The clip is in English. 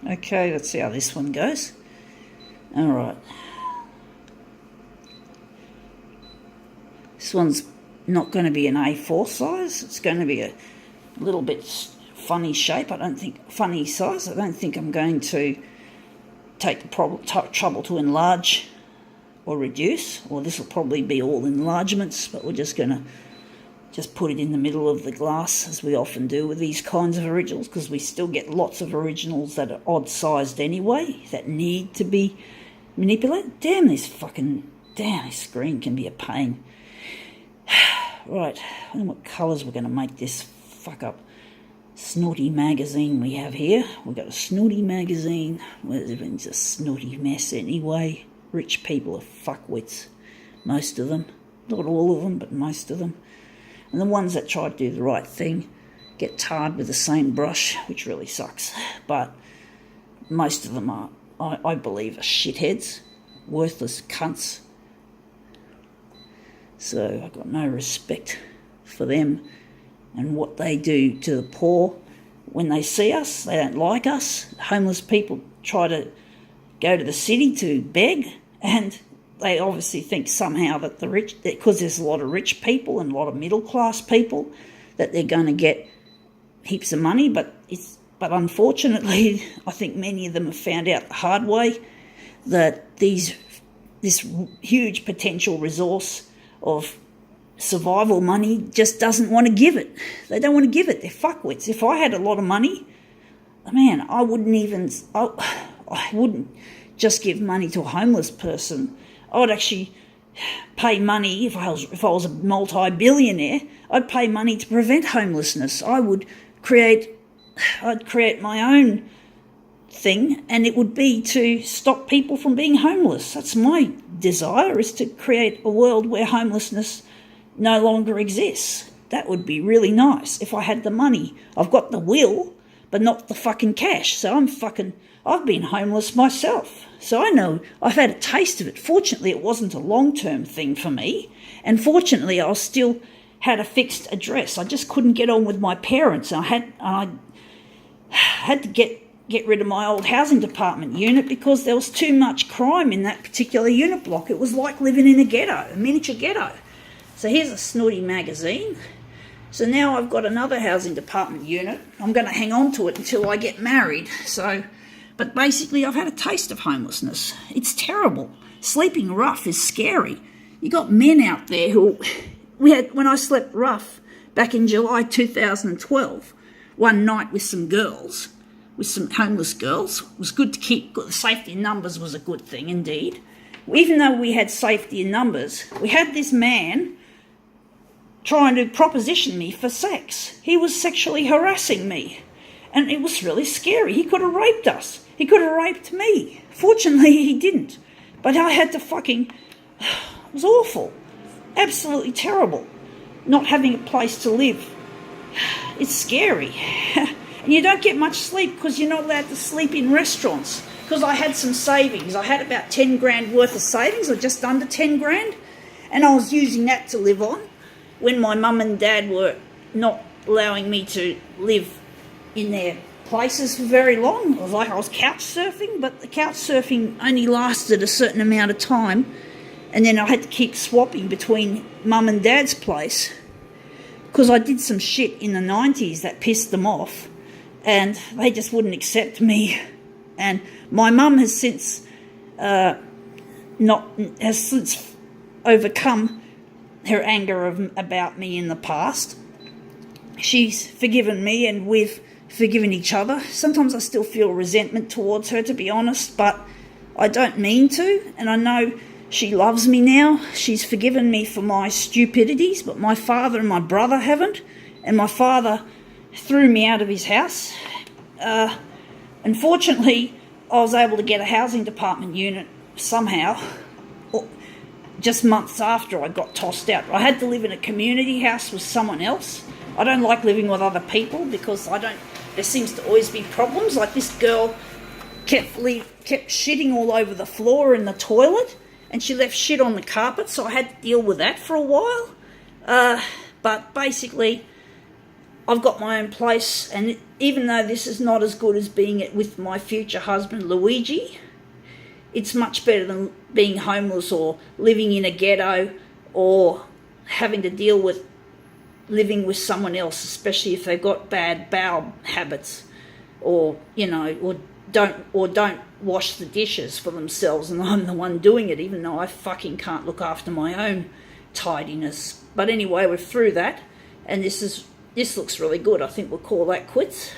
Okay, let's see how this one goes. Alright. This one's not going to be an A4 size. It's going to be a little bit funny shape. Funny size. I don't think I'm going to take the trouble to enlarge or reduce. Or this will probably be all enlargements, but we're just going to put it in the middle of the glass, as we often do with these kinds of originals, because we still get lots of originals that are odd-sized anyway, that need to be manipulated. Damn, this screen can be a pain. Right, I don't know what colours we're going to make this fuck up Snooty magazine we have here. We've got a Snooty magazine. Well, it's a snooty mess anyway. Rich people are fuckwits, most of them. Not all of them, but most of them. And the ones that try to do the right thing get tarred with the same brush, which really sucks. But most of them are, I believe, are shitheads, worthless cunts. So I've got no respect for them and what they do to the poor. When they see us, they don't like us. Homeless people try to go to the city to beg, and they obviously think somehow that the rich, because there's a lot of rich people and a lot of middle-class people, that they're going to get heaps of money. But unfortunately, I think many of them have found out the hard way that this huge potential resource of survival money just doesn't want to give it. They don't want to give it. They're fuckwits. If I had a lot of money, man, I wouldn't just give money to a homeless person. I would actually pay money if I was a multi-billionaire. I'd pay money to prevent homelessness. I'd create my own thing, and it would be to stop people from being homeless. That's my desire, is to create a world where homelessness no longer exists. That would be really nice if I had the money. I've got the will, but not the fucking cash. So I've been homeless myself. So I know, I've had a taste of it. Fortunately, it wasn't a long-term thing for me. And fortunately, I still had a fixed address. I just couldn't get on with my parents. I had to get rid of my old housing department unit because there was too much crime in that particular unit block. It was like living in a ghetto, a miniature ghetto. So here's a Snooty magazine. So now I've got another housing department unit. I'm going to hang on to it until I get married. But basically I've had a taste of homelessness. It's terrible. Sleeping rough is scary. You got men out there when I slept rough back in July 2012, one night with some homeless girls. It was good to keep, the safety in numbers was a good thing indeed. Even though we had safety in numbers, we had this man trying to proposition me for sex. He was sexually harassing me, and it was really scary. He could have raped us. He could have raped me. Fortunately, he didn't. But I had to it was awful. Absolutely terrible. Not having a place to live. It's scary. And you don't get much sleep because you're not allowed to sleep in restaurants. Because I had some savings. I had about 10 grand worth of savings, or just under 10 grand. And I was using that to live on when my mum and dad were not allowing me to live in their places for very long. It was like I was couch surfing, but the couch surfing only lasted a certain amount of time. And then I had to keep swapping between mum and dad's place because I did some shit in the 90s that pissed them off, and they just wouldn't accept me. And my mum has since overcome her anger about me in the past. She's forgiven me, and we've forgiven each other. Sometimes I still feel resentment towards her, to be honest, but I don't mean to, and I know she loves me now. She's forgiven me for my stupidities, but my father and my brother haven't, and my father threw me out of his house. Unfortunately, I was able to get a housing department unit somehow, just months after I got tossed out. I had to live in a community house with someone else. I don't like living with other people because there seems to always be problems. Like this girl kept shitting all over the floor in the toilet, and she left shit on the carpet, so I had to deal with that for a while. But basically, I've got my own place, and even though this is not as good as being it with my future husband Luigi, it's much better than being homeless or living in a ghetto or having to deal with living with someone else, especially if they've got bad bowel habits, or don't wash the dishes for themselves, and I'm the one doing it, even though I fucking can't look after my own tidiness. But anyway, we're through that, and this looks really good. I think we'll call that quits.